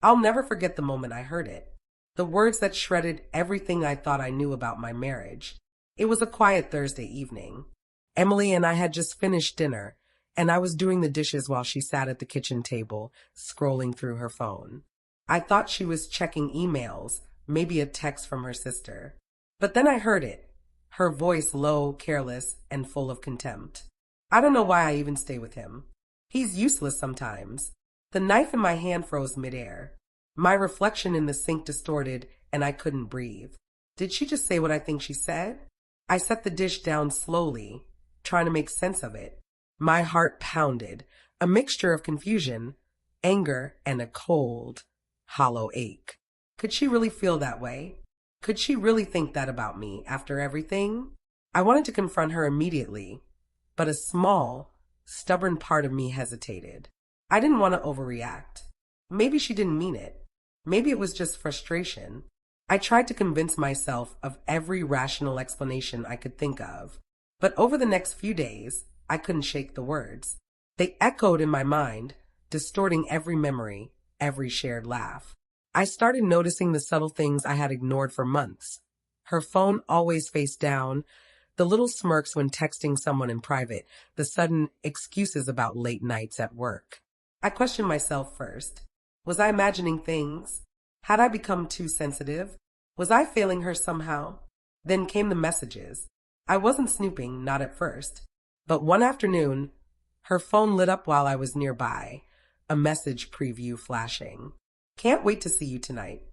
I'll never forget the moment I heard it. The words that shredded everything I thought I knew about my marriage. It was a quiet Thursday evening. Emily and I had just finished dinner, and I was doing the dishes while she sat at the kitchen table, scrolling through her phone. I thought she was checking emails, maybe a text from her sister. But then I heard it, her voice low, careless, and full of contempt. I don't know why I even stay with him. He's useless sometimes. The knife in my hand froze midair. My reflection in the sink distorted, and I couldn't breathe. Did she just say what I think she said? I set the dish down slowly, trying to make sense of it. My heart pounded, a mixture of confusion, anger, and a cold, hollow ache. Could she really feel that way? Could she really think that about me after everything? I wanted to confront her immediately, but a small, stubborn part of me hesitated. I didn't want to overreact. Maybe she didn't mean it. Maybe it was just frustration. I tried to convince myself of every rational explanation I could think of. But over the next few days, I couldn't shake the words. They echoed in my mind, distorting every memory, every shared laugh. I started noticing the subtle things I had ignored for months. Her phone always face down, the little smirks when texting someone in private, the sudden excuses about late nights at work. I questioned myself first. Was I imagining things? Had I become too sensitive? Was I failing her somehow? Then came the messages. I wasn't snooping, not at first. But one afternoon, her phone lit up while I was nearby, a message preview flashing. Can't wait to see you tonight.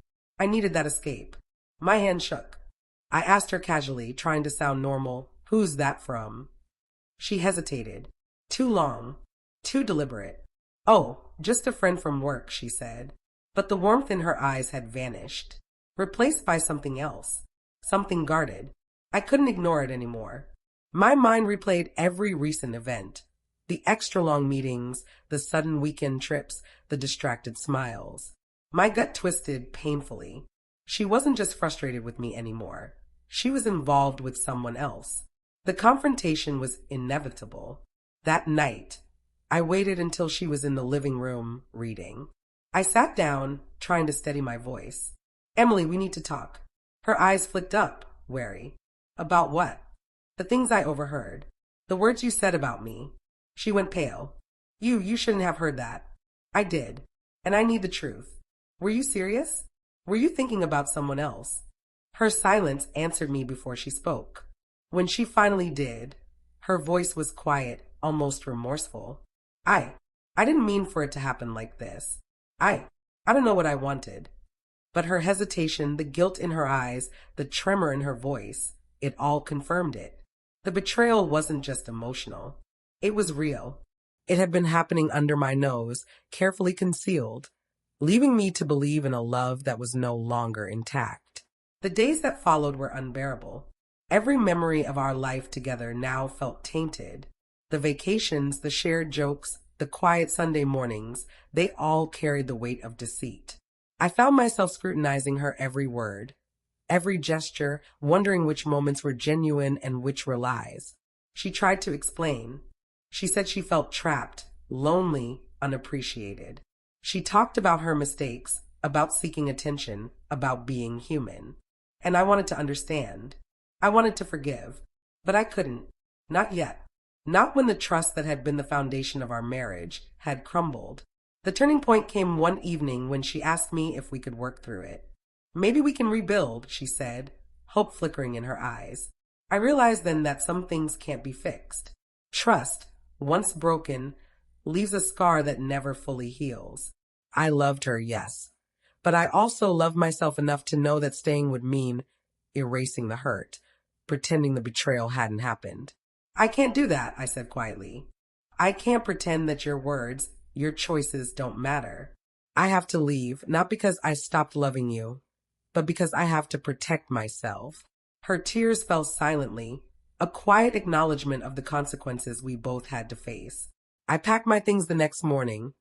I needed that escape. My hand shook. I asked her casually, trying to sound normal, "Who's that from?" She hesitated. Too long. Too deliberate. "Oh, just a friend from work," she said. But the warmth in her eyes had vanished, replaced by something else, something guarded. I couldn't ignore it anymore. My mind replayed every recent event, the extra-long meetings, the sudden weekend trips, the distracted smiles. My gut twisted painfully. She wasn't just frustrated with me anymore. She was involved with someone else. The confrontation was inevitable. That night, I waited until she was in the living room reading. I sat down, trying to steady my voice. "Emily, we need to talk." Her eyes flicked up, wary. "About what?" "The things I overheard. The words you said about me." She went pale. You shouldn't have heard that." "I did, and I need the truth." "Were you serious? Were you thinking about someone else?" Her silence answered me before she spoke. When she finally did, her voice was quiet, almost remorseful. I didn't mean for it to happen like this. I don't know what I wanted." But her hesitation, the guilt in her eyes, the tremor in her voice, it all confirmed it. The betrayal wasn't just emotional. It was real. It had been happening under my nose, carefully concealed, leaving me to believe in a love that was no longer intact. The days that followed were unbearable. Every memory of our life together now felt tainted. The vacations, the shared jokes, the quiet Sunday mornings, they all carried the weight of deceit. I found myself scrutinizing her every word, every gesture, wondering which moments were genuine and which were lies. She tried to explain. She said she felt trapped, lonely, unappreciated. She talked about her mistakes, about seeking attention, about being human. And I wanted to understand. I wanted to forgive. But I couldn't. Not yet. Not when the trust that had been the foundation of our marriage had crumbled. The turning point came one evening when she asked me if we could work through it. "Maybe we can rebuild," she said, hope flickering in her eyes. I realized then that some things can't be fixed. Trust, once broken, leaves a scar that never fully heals. I loved her, yes, but I also loved myself enough to know that staying would mean erasing the hurt, pretending the betrayal hadn't happened. "I can't do that," I said quietly. "I can't pretend that your words, your choices don't matter. I have to leave, not because I stopped loving you, but because I have to protect myself." Her tears fell silently, a quiet acknowledgement of the consequences we both had to face. I packed my things the next morning,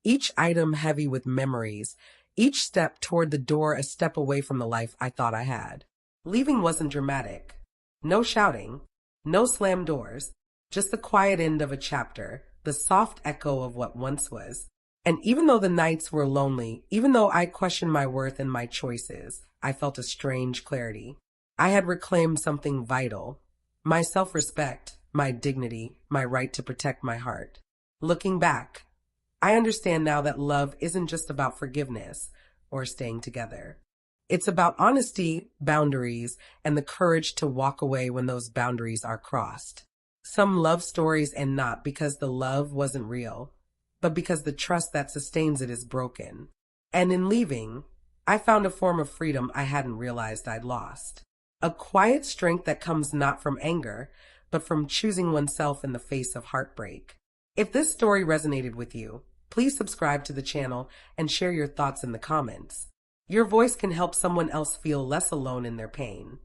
each item heavy with memories, each step toward the door a step away from the life I thought I had. Leaving wasn't dramatic. No shouting, no slammed doors, just the quiet end of a chapter, the soft echo of what once was. And even though the nights were lonely, even though I questioned my worth and my choices, I felt a strange clarity. I had reclaimed something vital: my self-respect, my dignity, my right to protect my heart. Looking back, I understand now that love isn't just about forgiveness or staying together. It's about honesty, boundaries, and the courage to walk away when those boundaries are crossed. Some love stories end not because the love wasn't real, but because the trust that sustains it is broken. And in leaving, I found a form of freedom I hadn't realized I'd lost. A quiet strength that comes not from anger, but from choosing oneself in the face of heartbreak. If this story resonated with you, please subscribe to the channel and share your thoughts in the comments. Your voice can help someone else feel less alone in their pain.